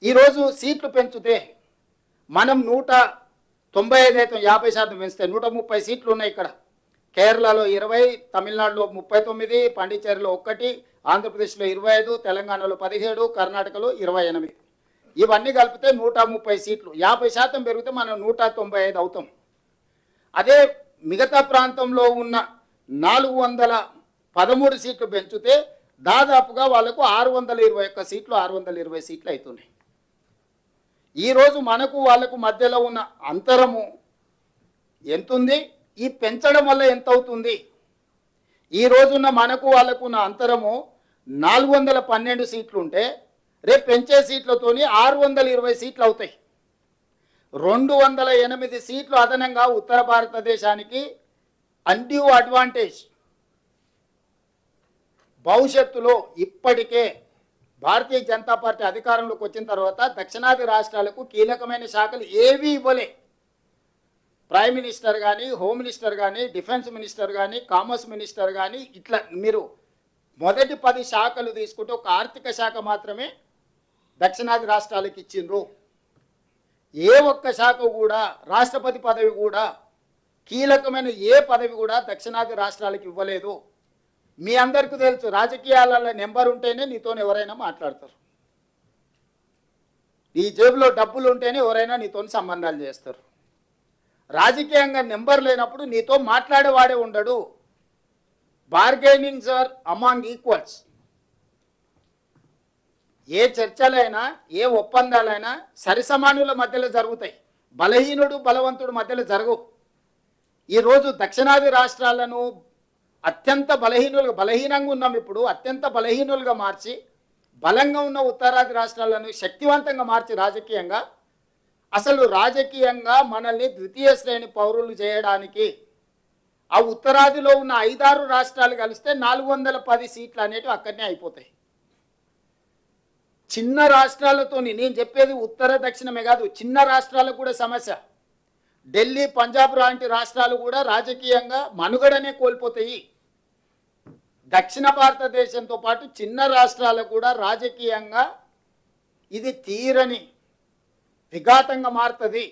ఈరోజు సీట్లు పెంచితే మనం 195 అయితే 50% పెంచితే 130 సీట్లు ఉన్నాయి ఇక్కడ. కేరళలో 20, తమిళనాడులో 39, పాండిచ్చేరిలో 1, ఆంధ్రప్రదేశ్లో 25, తెలంగాణలో 17, కర్ణాటకలో 28. ఇవన్నీ కలిపితే 130 సీట్లు. 50% పెరిగితే మనం 195 అవుతాం. అదే మిగతా ప్రాంతంలో ఉన్న 413 సీట్లు పెంచితే దాదాపుగా వాళ్ళకు 621 సీట్లు 620 సీట్లు అవుతున్నాయి. ఈరోజు మనకు వాళ్ళకు మధ్యలో ఉన్న అంతరము ఎంతుంది, ఈ పెంచడం వల్ల ఎంత అవుతుంది? ఈ రోజున్న మనకు వాళ్ళకు ఉన్న అంతరము 412 సీట్లు ఉంటే రేపు పెంచే సీట్లతోని 620 సీట్లు అవుతాయి. 208 సీట్లు అదనంగా ఉత్తర భారతదేశానికి అన్డ్యూ అడ్వాంటేజ్. భవిష్యత్తులో ఇప్పటికే భారతీయ జనతా పార్టీ అధికారంలోకి వచ్చిన తర్వాత దక్షిణాది రాష్ట్రాలకు కీలకమైన శాఖలు ఏవీ ఇవ్వలే. ప్రైమ్ మినిస్టర్ కానీ, హోమ్ మినిస్టర్ కానీ, డిఫెన్స్ మినిస్టర్ కానీ, కామర్స్ మినిస్టర్ కానీ, ఇట్లా మీరు మొదటి 10 శాఖలు తీసుకుంటే ఒక ఆర్థిక శాఖ మాత్రమే దక్షిణాది రాష్ట్రాలకు ఇచ్చిండ్రు. ఏ ఒక్క శాఖ కూడా, రాష్ట్రపతి పదవి కూడా, కీలకమైన ఏ పదవి కూడా దక్షిణాది రాష్ట్రాలకు ఇవ్వలేదు. మీ అందరికీ తెలుసు, రాజకీయాలలో నెంబర్ ఉంటేనే నీతో ఎవరైనా మాట్లాడతారు. నీ జేబులో డబ్బులు ఉంటేనే ఎవరైనా నీతో సంబంధాలు చేస్తారు. రాజకీయంగా నెంబర్ లేనప్పుడు నీతో మాట్లాడేవాడే ఉండడు. Bargainings are among equals. ఏ చర్చలైనా, ఏ ఒప్పందాలైనా సరిసమానుల మధ్యలో జరుగుతాయి. బలహీనుడు బలవంతుడు మధ్యలో జరగవు. ఈరోజు దక్షిణాది రాష్ట్రాలను అత్యంత బలహీనంగా ఉన్నాం. ఇప్పుడు అత్యంత బలహీనులుగా మార్చి బలంగా ఉన్న ఉత్తరాది రాష్ట్రాలను శక్తివంతంగా మార్చి రాజకీయంగా, అసలు రాజకీయంగా మనల్ని ద్వితీయ శ్రేణి పౌరులు చేయడానికి ఆ ఉత్తరాదిలో ఉన్న 5-6 రాష్ట్రాలు కలిస్తే 410 సీట్లు అనేటివి అక్కడనే అయిపోతాయి. చిన్న రాష్ట్రాలతోని, నేను చెప్పేది ఉత్తర దక్షిణమే కాదు, చిన్న రాష్ట్రాలకు కూడా సమస్య. ఢిల్లీ, పంజాబ్ లాంటి రాష్ట్రాలు కూడా రాజకీయంగా మనుగడనే కోల్పోతాయి. దక్షిణ భారతదేశంతో పాటు చిన్న రాష్ట్రాలకు కూడా రాజకీయంగా ఇది తీరని విఘాతంగా మారుతుంది.